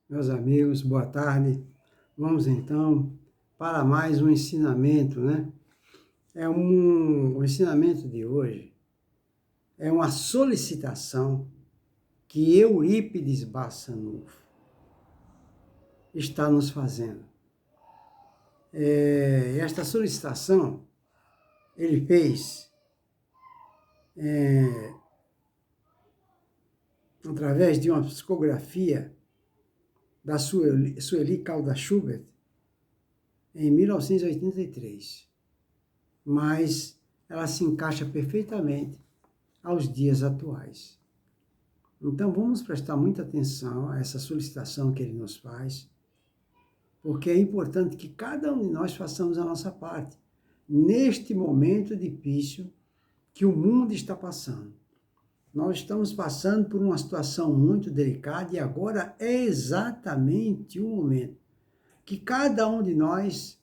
Meus amigos, boa tarde. Vamos então para mais um ensinamento, né? O ensinamento de hoje é uma solicitação que Eurípides Barçanufo está nos fazendo. Esta solicitação ele fez através de uma psicografia da Sueli Caldas Schubert em 1983. Mas ela se encaixa perfeitamente aos dias atuais. Então, vamos prestar muita atenção a essa solicitação que ele nos faz, porque é importante que cada um de nós façamos a nossa parte, neste momento difícil que o mundo está passando. Nós estamos passando por uma situação muito delicada e agora é exatamente o momento que cada um de nós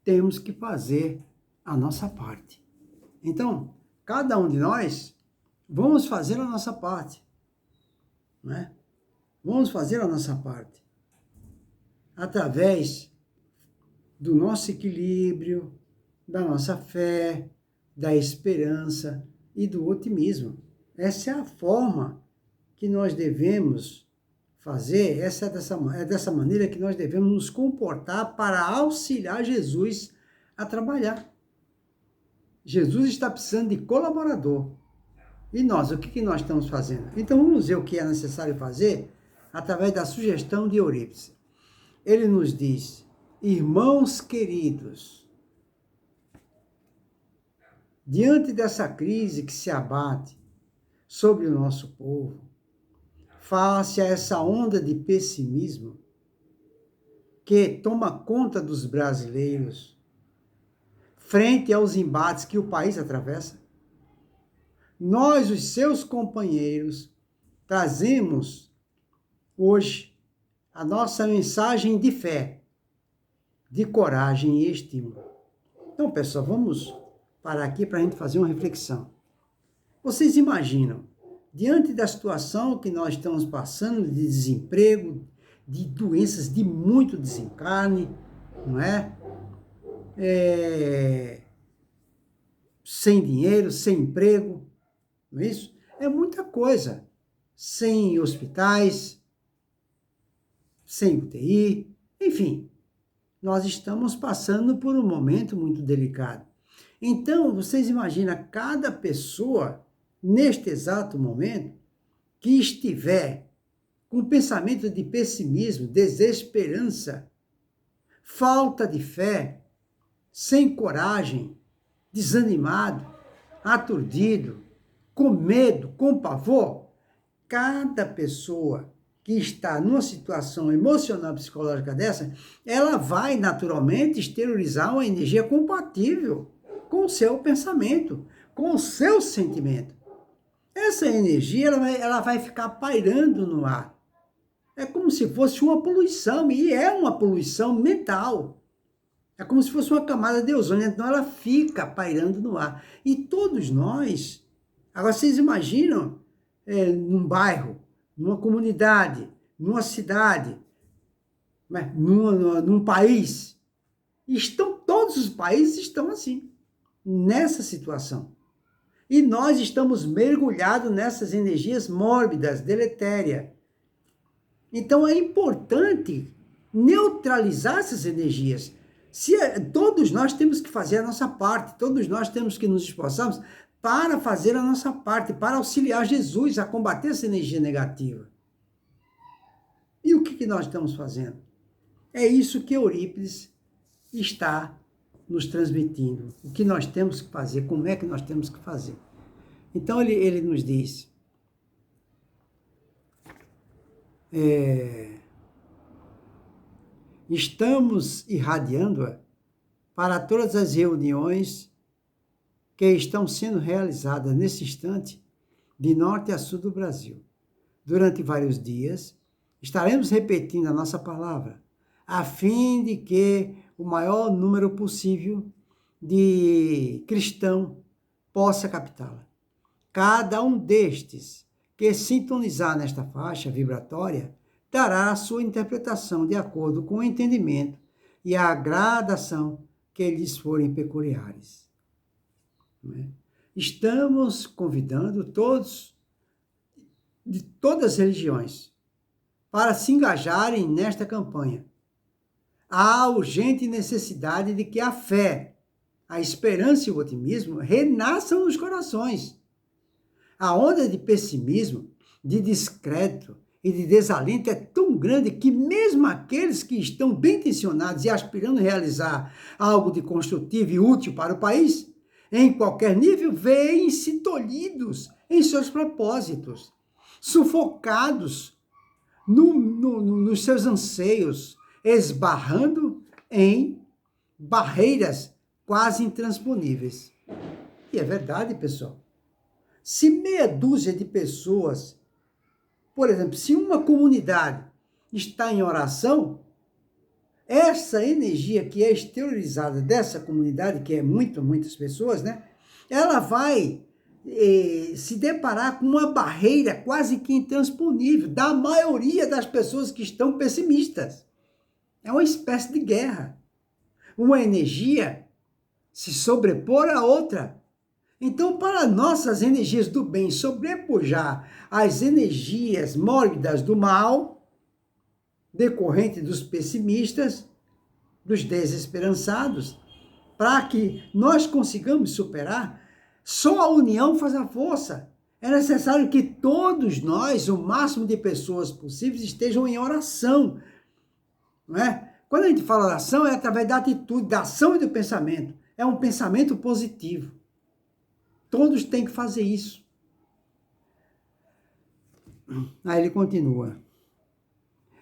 temos que fazer a nossa parte. Então, cada um de nós vamos fazer a nossa parte, né? Vamos fazer a nossa parte através do nosso equilíbrio, da nossa fé, da esperança e do otimismo. Essa é a forma que nós devemos fazer, é dessa maneira que nós devemos nos comportar para auxiliar Jesus a trabalhar. Jesus está precisando de colaborador. E nós, o que nós estamos fazendo? Então vamos ver o que é necessário fazer através da sugestão de Eurípides. Ele nos diz: irmãos queridos, diante dessa crise que se abate sobre o nosso povo, face a essa onda de pessimismo que toma conta dos brasileiros, frente aos embates que o país atravessa, nós, os seus companheiros, trazemos hoje a nossa mensagem de fé, de coragem e estímulo. Então, pessoal, vamos parar aqui para a gente fazer uma reflexão. Vocês imaginam, diante da situação que nós estamos passando de desemprego, de doenças de muito desencarne, não é? Sem dinheiro, sem emprego, não é isso? É muita coisa. Sem hospitais, sem UTI, enfim, nós estamos passando por um momento muito delicado. Então, vocês imaginam cada pessoa, neste exato momento, que estiver com pensamento de pessimismo, desesperança, falta de fé, sem coragem, desanimado, aturdido, com medo, com pavor, cada pessoa que está numa situação emocional psicológica dessa, ela vai naturalmente exteriorizar uma energia compatível com o seu pensamento, com o seu sentimento. Essa energia ela vai ficar pairando no ar. É como se fosse uma poluição, e é uma poluição mental. É como se fosse uma camada de ozônio, então ela fica pairando no ar. E todos nós, agora vocês imaginam, num bairro, numa comunidade, numa cidade, né, num país, todos os países estão assim, nessa situação. E nós estamos mergulhados nessas energias mórbidas, deletérias. Então é importante neutralizar essas energias. Todos nós temos que fazer a nossa parte, todos nós temos que nos esforçarmos para fazer a nossa parte, para auxiliar Jesus a combater essa energia negativa. E o que nós estamos fazendo? É isso que Eurípides está nos transmitindo. O que nós temos que fazer, como é que nós temos que fazer. Então ele nos diz, estamos irradiando-a para todas as reuniões que estão sendo realizadas nesse instante de norte a sul do Brasil. Durante vários dias, estaremos repetindo a nossa palavra, a fim de que o maior número possível de cristãos possa captá-la. Cada um destes que sintonizar nesta faixa vibratória dará a sua interpretação de acordo com o entendimento e a gradação que lhes forem peculiares. Estamos convidando todos, de todas as religiões, para se engajarem nesta campanha. Há urgente necessidade de que a fé, a esperança e o otimismo renasçam nos corações. A onda de pessimismo, de descrédito e de desalento é tão grande que mesmo aqueles que estão bem intencionados e aspirando a realizar algo de construtivo e útil para o país, em qualquer nível, veem-se tolhidos em seus propósitos, sufocados nos seus anseios, esbarrando em barreiras quase intransponíveis. E é verdade, pessoal. Se meia dúzia de pessoas, por exemplo, se uma comunidade está em oração, essa energia que é exteriorizada dessa comunidade, que é muitas pessoas, né? Ela vai se deparar com uma barreira quase que intransponível da maioria das pessoas que estão pessimistas. É uma espécie de guerra. Uma energia se sobrepor à outra. Então, para nossas energias do bem sobrepujar as energias mórbidas do mal, decorrente dos pessimistas, dos desesperançados, para que nós consigamos superar, só a união faz a força. É necessário que todos nós, o máximo de pessoas possíveis, estejam em oração. Não é? Quando a gente fala oração, é através da atitude, da ação e do pensamento. É um pensamento positivo. Todos têm que fazer isso. Aí ele continua.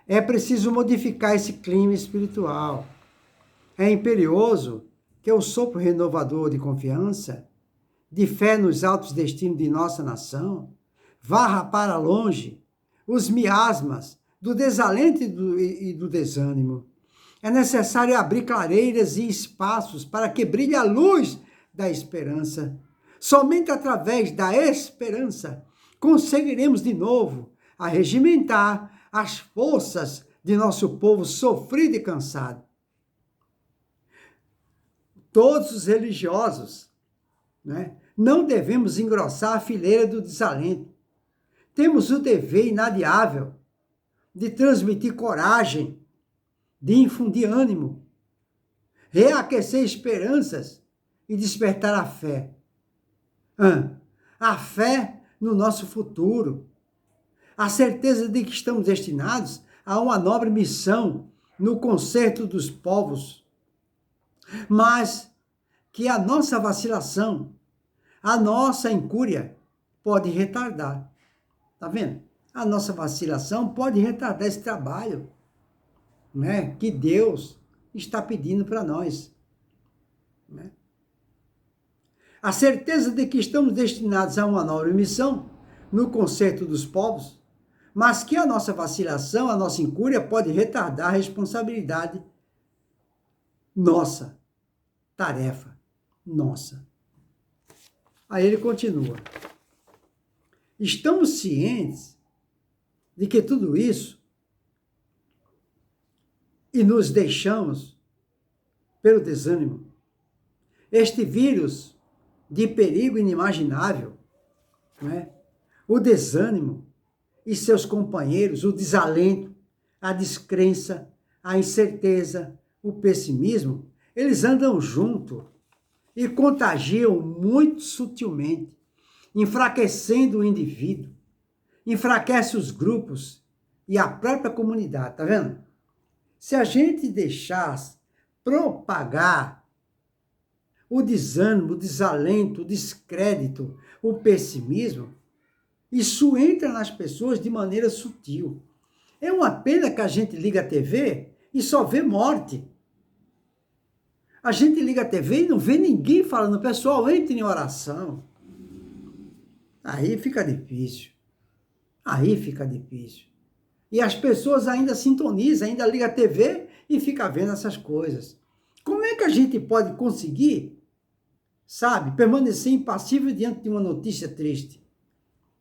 É preciso modificar esse clima espiritual. É imperioso que o sopro renovador de confiança, de fé nos altos destinos de nossa nação, varra para longe os miasmas do desalento e do desânimo. É necessário abrir clareiras e espaços para que brilhe a luz da esperança. Somente através da esperança conseguiremos de novo arregimentar as forças de nosso povo sofrido e cansado. Todos os religiosos, né, não devemos engrossar a fileira do desalento. Temos o dever inadiável de transmitir coragem, de infundir ânimo, reaquecer esperanças e despertar a fé. A fé no nosso futuro. A certeza de que estamos destinados a uma nobre missão no conserto dos povos. Mas que a nossa vacilação, a nossa incúria pode retardar. Tá vendo? A nossa vacilação pode retardar esse trabalho, né, que Deus está pedindo para nós. Né? A certeza de que estamos destinados a uma nova missão no conserto dos povos, mas que a nossa vacilação, a nossa incúria pode retardar a responsabilidade nossa, tarefa nossa. Aí ele continua. Estamos cientes de que tudo isso e nos deixamos pelo desânimo. Este vírus de perigo inimaginável, né? O desânimo e seus companheiros, o desalento, a descrença, a incerteza, o pessimismo, eles andam junto e contagiam muito sutilmente, enfraquecendo o indivíduo, enfraquece os grupos e a própria comunidade, tá vendo? Se a gente deixasse propagar o desânimo, o desalento, o descrédito, o pessimismo, isso entra nas pessoas de maneira sutil. É uma pena que a gente liga a TV e só vê morte. A gente liga a TV e não vê ninguém falando, pessoal, entre em oração. Aí fica difícil. Aí fica difícil. E as pessoas ainda sintonizam, ainda ligam a TV e ficam vendo essas coisas. Como é que a gente pode conseguir, sabe, permanecer impassível diante de uma notícia triste?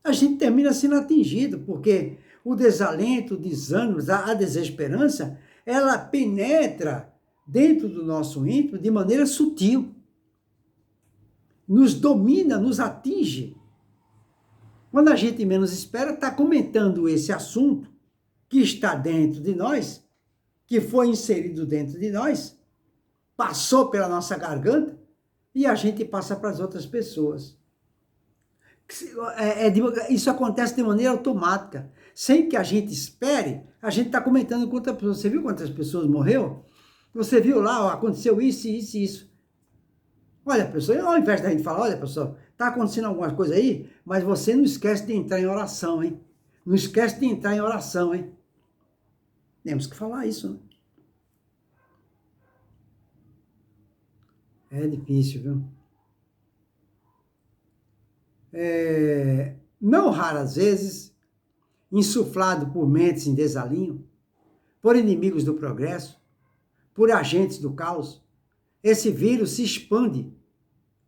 A gente termina sendo atingido, porque o desalento, o desânimo, a desesperança, ela penetra dentro do nosso íntimo de maneira sutil. Nos domina, nos atinge. Quando a gente menos espera, está comentando esse assunto que está dentro de nós, que foi inserido dentro de nós, passou pela nossa garganta e a gente passa para as outras pessoas. Isso acontece de maneira automática. Sem que a gente espere, a gente está comentando com outra pessoa. Você viu quantas pessoas morreu? Você viu lá, ó, aconteceu isso, isso e isso. Olha, pessoal, ao invés da gente falar, olha, pessoal, está acontecendo alguma coisa aí, mas você não esquece de entrar em oração, hein? Não esquece de entrar em oração, hein? Temos que falar isso, né? É difícil, viu? Não raras vezes, insuflado por mentes em desalinho, por inimigos do progresso, por agentes do caos, esse vírus se expande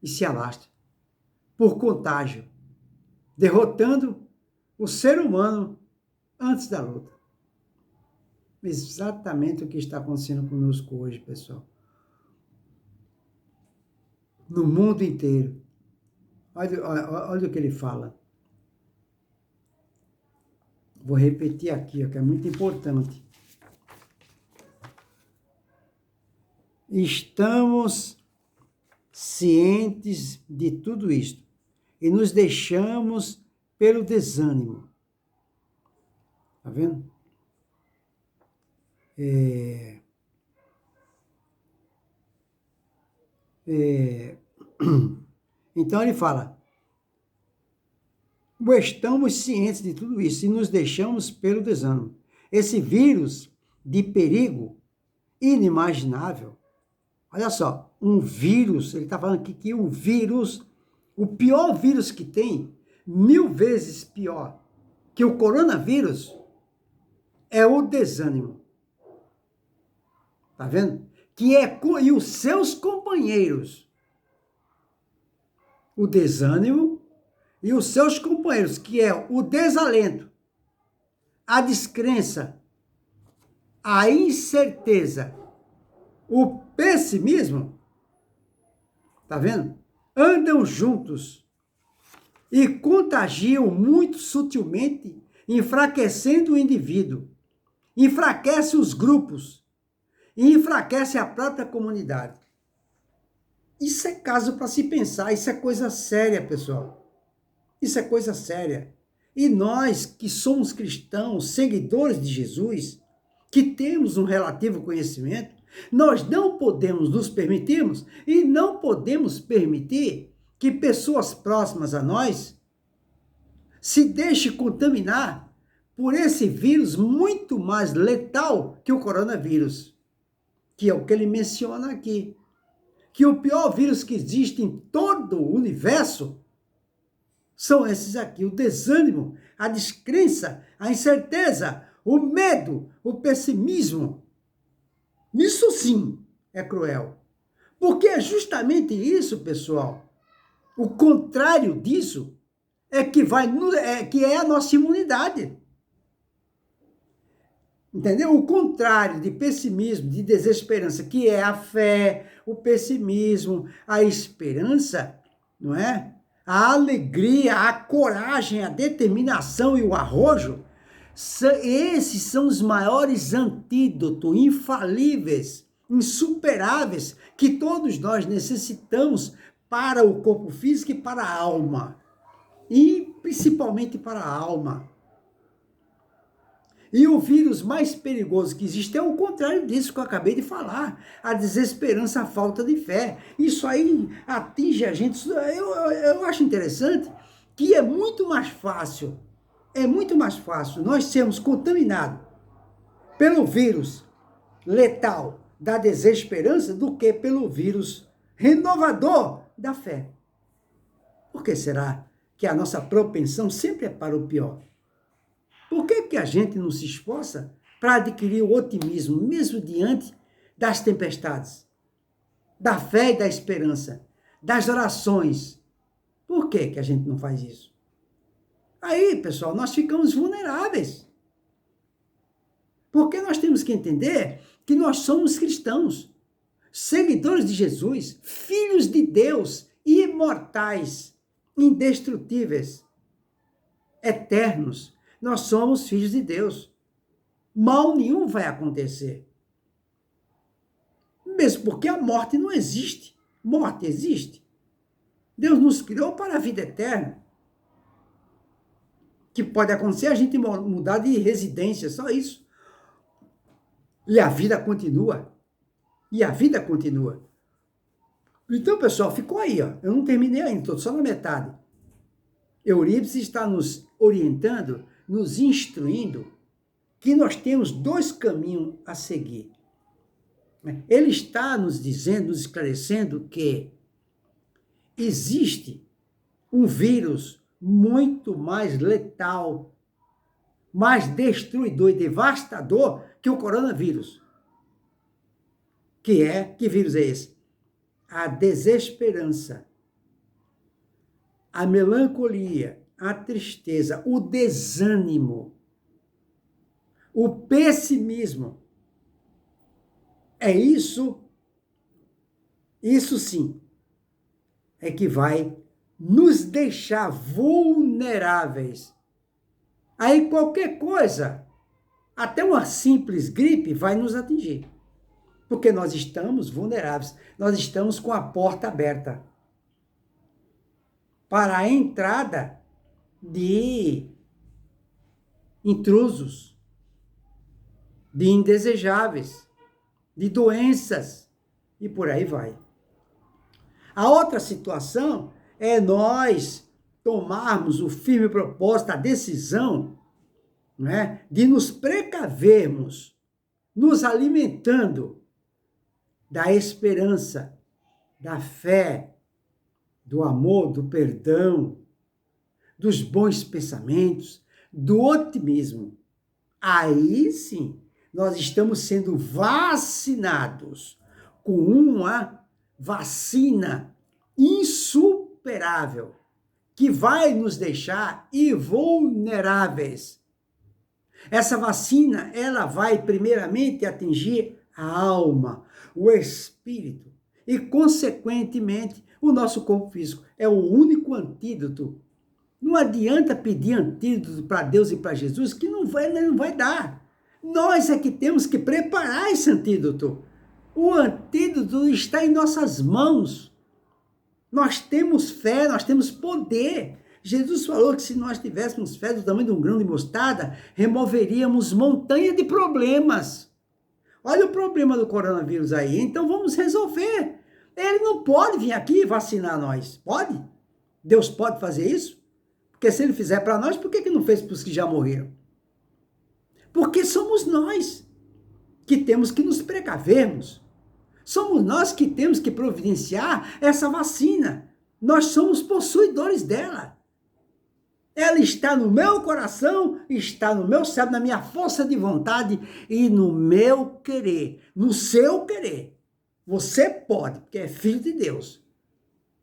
e se alastra por contágio, derrotando o ser humano antes da luta. Exatamente o que está acontecendo conosco hoje, pessoal. No mundo inteiro. Olha o que ele fala. Vou repetir aqui, que é muito importante. Estamos cientes de tudo isto e nos deixamos pelo desânimo. Tá vendo? Então ele fala, estamos cientes de tudo isso e nos deixamos pelo desânimo. Esse vírus de perigo inimaginável, olha só, um vírus, ele está falando aqui que um vírus, o pior vírus que tem, 1000 vezes pior que o coronavírus, é o desânimo. Tá vendo? E os seus companheiros, o desânimo e os seus companheiros, que é o desalento, a descrença, a incerteza, o pessimismo, tá vendo? Andam juntos e contagiam muito sutilmente, enfraquecendo o indivíduo, enfraquece os grupos e enfraquece a própria comunidade. Isso é caso para se pensar, isso é coisa séria, pessoal. Isso é coisa séria. E nós que somos cristãos, seguidores de Jesus, que temos um relativo conhecimento, nós não podemos nos permitirmos e não podemos permitir que pessoas próximas a nós se deixem contaminar por esse vírus muito mais letal que o coronavírus, que é o que ele menciona aqui. Que o pior vírus que existe em todo o universo são esses aqui, o desânimo, a descrença, a incerteza, o medo, o pessimismo. Isso sim é cruel. Porque é justamente isso, pessoal. O contrário disso que é a nossa imunidade. Entendeu? O contrário de pessimismo, de desesperança, que é a fé, o pessimismo, a esperança, não é? A alegria, a coragem, a determinação e o arrojo, esses são os maiores antídotos infalíveis, insuperáveis, que todos nós necessitamos para o corpo físico e para a alma. E principalmente para a alma. E o vírus mais perigoso que existe é o contrário disso que eu acabei de falar. A desesperança, a falta de fé. Isso aí atinge a gente. Eu acho interessante que é muito mais fácil nós sermos contaminados pelo vírus letal da desesperança do que pelo vírus renovador da fé. Por que será que a nossa propensão sempre é para o pior? Por que a gente não se esforça para adquirir o otimismo, mesmo diante das tempestades, da fé e da esperança, das orações? Por que a gente não faz isso? Aí, pessoal, nós ficamos vulneráveis. Porque nós temos que entender que nós somos cristãos, seguidores de Jesus, filhos de Deus, imortais, indestrutíveis, eternos. Nós somos filhos de Deus. Mal nenhum vai acontecer. Mesmo porque a morte não existe. Morte existe. Deus nos criou para a vida eterna. Que pode acontecer a gente mudar de residência, só isso. E a vida continua. E a vida continua. Então, pessoal, ficou aí, ó. Eu não terminei ainda, estou só na metade. Eurípides está nos orientando, nos instruindo, que nós temos dois caminhos a seguir. Ele está nos dizendo, nos esclarecendo que existe um vírus muito mais letal, mais destruidor e devastador que o coronavírus. Que vírus é esse? A desesperança, a melancolia, a tristeza, o desânimo, o pessimismo. É isso sim, é que vai nos deixar vulneráveis. Aí qualquer coisa, até uma simples gripe, vai nos atingir. Porque nós estamos vulneráveis, nós estamos com a porta aberta para a entrada de intrusos, de indesejáveis, de doenças, e por aí vai. A outra situação é nós tomarmos o firme propósito, a decisão, né, de nos precavermos, nos alimentando da esperança, da fé, do amor, do perdão, dos bons pensamentos, do otimismo. Aí sim, nós estamos sendo vacinados com uma vacina insuperável, que vai nos deixar invulneráveis. Essa vacina, ela vai primeiramente atingir a alma, o espírito e, consequentemente, o nosso corpo físico. É o único antídoto. Não adianta pedir antídoto para Deus e para Jesus, que não vai dar. Nós é que temos que preparar esse antídoto. O antídoto está em nossas mãos. Nós temos fé, nós temos poder. Jesus falou que se nós tivéssemos fé do tamanho de um grão de mostarda, removeríamos montanha de problemas. Olha o problema do coronavírus aí, então vamos resolver. Ele não pode vir aqui vacinar nós, pode? Deus pode fazer isso? Porque se ele fizer para nós, por que não fez para os que já morreram? Porque somos nós que temos que nos precavermos. Somos nós que temos que providenciar essa vacina. Nós somos possuidores dela. Ela está no meu coração, está no meu cérebro, na minha força de vontade e no meu querer, no seu querer. Você pode, porque é filho de Deus.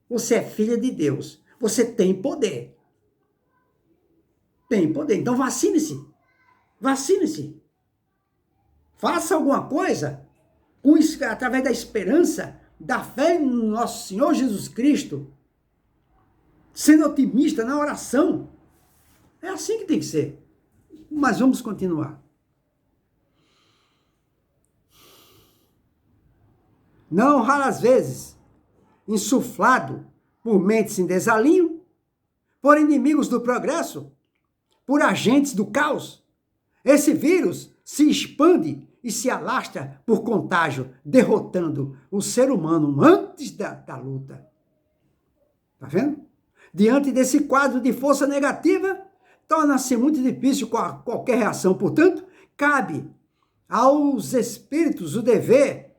Você é filha de Deus. Você tem poder. Tem poder. Então vacine-se. Vacine-se. Faça alguma coisa através da esperança, da fé no nosso Senhor Jesus Cristo, sendo otimista na oração. É assim que tem que ser. Mas vamos continuar. Não raras vezes, insuflado por mentes em desalinho, por inimigos do progresso, por agentes do caos, esse vírus se expande e se alastra por contágio, derrotando o ser humano antes da luta. Tá vendo? Diante desse quadro de força negativa, torna-se muito difícil qualquer reação. Portanto, cabe aos espíritos o dever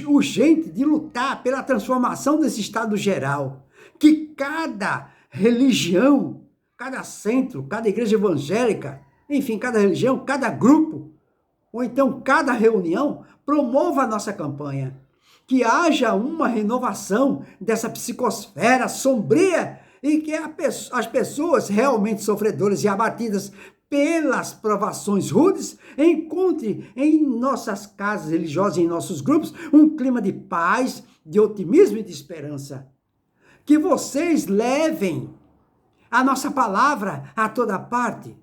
urgente de lutar pela transformação desse estado geral. Que cada religião, cada centro, cada igreja evangélica, enfim, cada religião, cada grupo, ou então cada reunião, promova a nossa campanha. Que haja uma renovação dessa psicosfera sombria e que as pessoas realmente sofredoras e abatidas pelas provações rudes, encontre em nossas casas religiosas, em nossos grupos, um clima de paz, de otimismo e de esperança. Que vocês levem a nossa palavra a toda parte.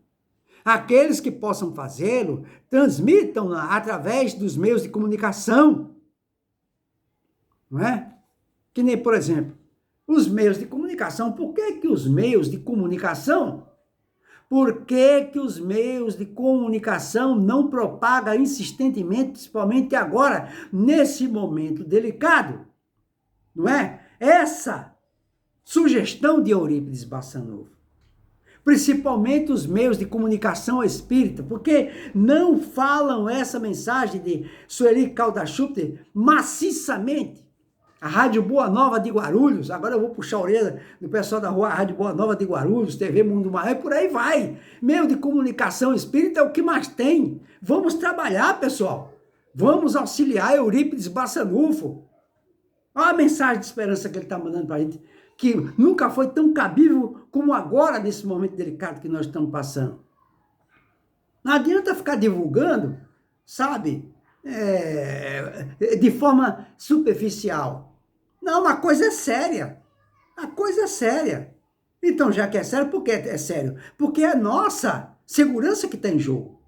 Aqueles que possam fazê-lo, transmitam-na através dos meios de comunicação. Não é? Que nem, por exemplo, os meios de comunicação. Por que os meios de comunicação? Por que os meios de comunicação não propagam insistentemente, principalmente agora, nesse momento delicado? Não é? Essa sugestão de Eurípides Barçanufo. Principalmente os meios de comunicação espírita, porque não falam essa mensagem de Sueli Caldachuter maciçamente. A Rádio Boa Nova de Guarulhos, agora eu vou puxar a orelha do pessoal da rua, a Rádio Boa Nova de Guarulhos, TV Mundo Maior, e por aí vai. Meio de comunicação espírita é o que mais tem. Vamos trabalhar, pessoal. Vamos auxiliar Eurípides Barçanufo. Olha a mensagem de esperança que ele está mandando para a gente, que nunca foi tão cabível como agora, nesse momento delicado que nós estamos passando. Não adianta ficar divulgando, sabe, de forma superficial. Não, a coisa é séria. A coisa é séria. Então, já que é sério, por que é sério? Porque é a nossa segurança que está em jogo.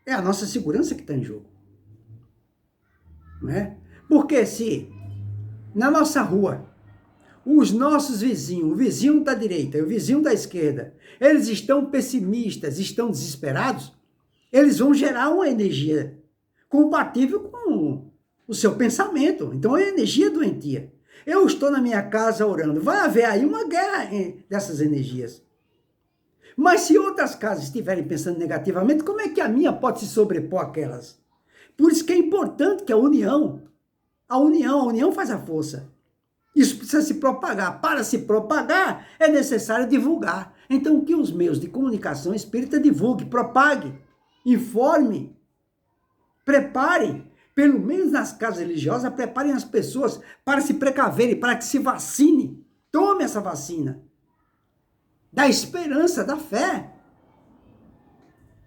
É a nossa segurança que está em jogo. Não é? Porque se na nossa rua os nossos vizinhos, o vizinho da direita e o vizinho da esquerda, eles estão pessimistas, estão desesperados, eles vão gerar uma energia compatível com o seu pensamento. Então, é energia doentia. Eu estou na minha casa orando, vai haver aí uma guerra dessas energias. Mas se outras casas estiverem pensando negativamente, como é que a minha pode se sobrepor àquelas? Por isso que é importante que a união faz a força. Isso precisa se propagar. Para se propagar, é necessário divulgar. Então, que os meios de comunicação espírita divulguem, propaguem, informe, preparem, pelo menos nas casas religiosas, preparem as pessoas para se precaverem, para que se vacine. Tome essa vacina. Da esperança, da fé.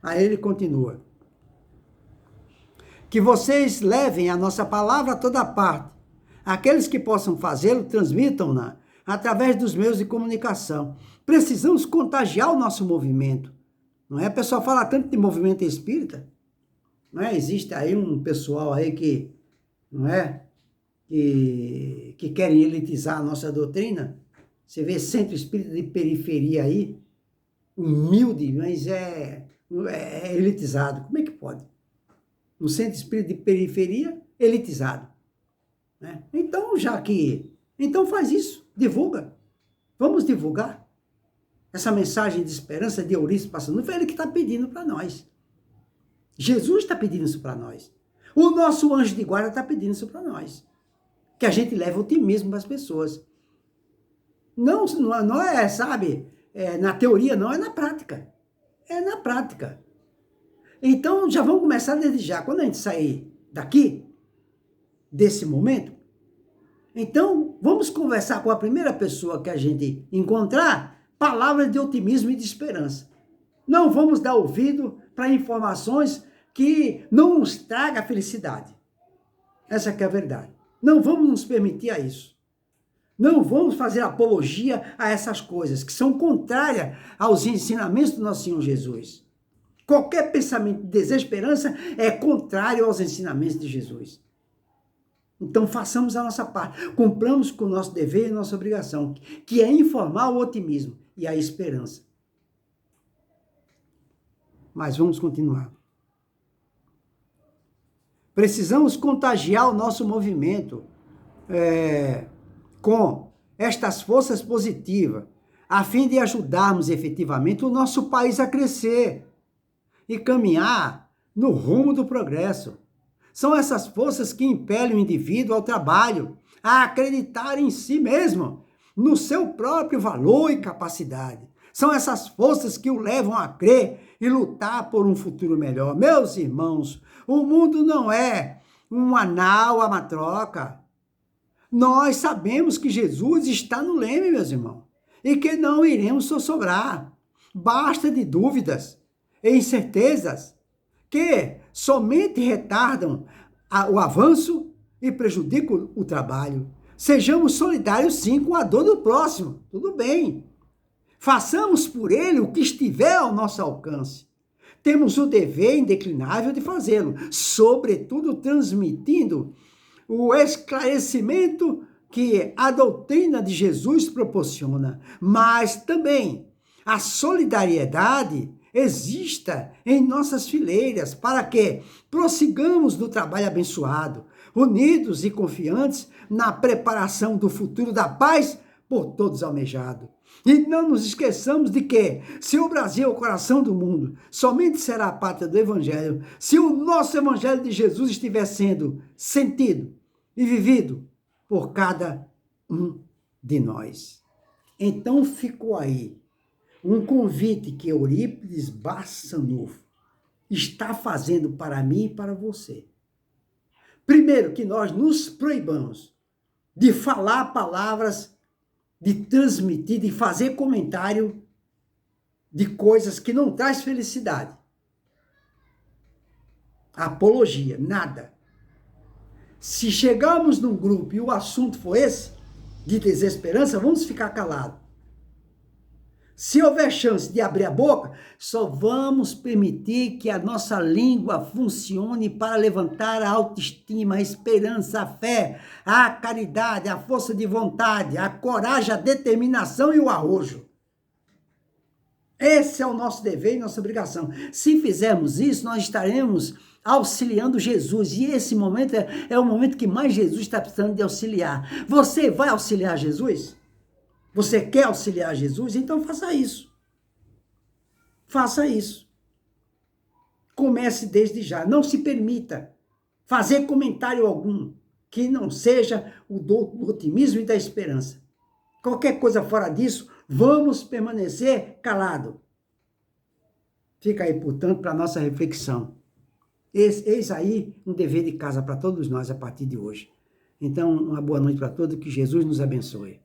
Aí ele continua. Que vocês levem a nossa palavra a toda parte. Aqueles que possam fazê-lo, transmitam-na através dos meios de comunicação. Precisamos contagiar o nosso movimento. Não é? O pessoal fala tanto de movimento espírita. Não é? Existe aí um pessoal aí que, não é? Que querem elitizar a nossa doutrina. Você vê centro espírita de periferia aí, humilde, mas é elitizado. Como é que pode? Um centro espírita de periferia, elitizado. Né? Então, então faz isso, divulga. Vamos divulgar essa mensagem de esperança de Eurípides Barçanufo. É ele que está pedindo para nós. Jesus está pedindo isso para nós. O nosso anjo de guarda está pedindo isso para nós. Que a gente leve otimismo para as pessoas. Não é, sabe, na teoria, não, é na prática. É na prática. Então, já vamos começar desde já. Quando a gente sair daqui, desse momento, então, vamos conversar com a primeira pessoa que a gente encontrar, palavras de otimismo e de esperança. Não vamos dar ouvido para informações que não nos tragam a felicidade. Essa que é a verdade. Não vamos nos permitir a isso. Não vamos fazer apologia a essas coisas que são contrárias aos ensinamentos do nosso Senhor Jesus. Qualquer pensamento de desesperança é contrário aos ensinamentos de Jesus. Então, façamos a nossa parte. Cumpramos com o nosso dever e nossa obrigação, que é informar o otimismo e a esperança. Mas vamos continuar. Precisamos contagiar o nosso movimento com estas forças positivas, a fim de ajudarmos efetivamente o nosso país a crescer e caminhar no rumo do progresso. São essas forças que impelem o indivíduo ao trabalho, a acreditar em si mesmo, no seu próprio valor e capacidade. São essas forças que o levam a crer e lutar por um futuro melhor. Meus irmãos, o mundo não é um anal a matroca. Nós sabemos que Jesus está no leme, meus irmãos, e que não iremos sossobrar. Basta de dúvidas. e incertezas que somente retardam o avanço e prejudicam o trabalho. Sejamos solidários, sim, com a dor do próximo. Tudo bem. Façamos por ele o que estiver ao nosso alcance. Temos o dever indeclinável de fazê-lo, sobretudo transmitindo o esclarecimento que a doutrina de Jesus proporciona, mas também a solidariedade exista em nossas fileiras para que prossigamos no trabalho abençoado, unidos e confiantes na preparação do futuro da paz por todos almejado. E não nos esqueçamos de que, se o Brasil é o coração do mundo, somente será a pátria do Evangelho se o nosso Evangelho de Jesus estiver sendo sentido e vivido por cada um de nós. Então ficou aí um convite que Eurípides Barçanufo está fazendo para mim e para você. Primeiro, que nós nos proibamos de falar palavras, de transmitir, de fazer comentário de coisas que não traz felicidade. Apologia, nada. Se chegarmos num grupo e o assunto for esse, de desesperança, vamos ficar calados. Se houver chance de abrir a boca, só vamos permitir que a nossa língua funcione para levantar a autoestima, a esperança, a fé, a caridade, a força de vontade, a coragem, a determinação e o arrojo. Esse é o nosso dever e nossa obrigação. Se fizermos isso, nós estaremos auxiliando Jesus. E esse momento é o momento que mais Jesus está precisando de auxiliar. Você vai auxiliar Jesus? Você quer auxiliar Jesus? Então faça isso. Faça isso. Comece desde já. Não se permita fazer comentário algum que não seja o do otimismo e da esperança. Qualquer coisa fora disso, vamos permanecer calado. Fica aí, portanto, para a nossa reflexão. Eis aí um dever de casa para todos nós a partir de hoje. Então, uma boa noite para todos, que Jesus nos abençoe.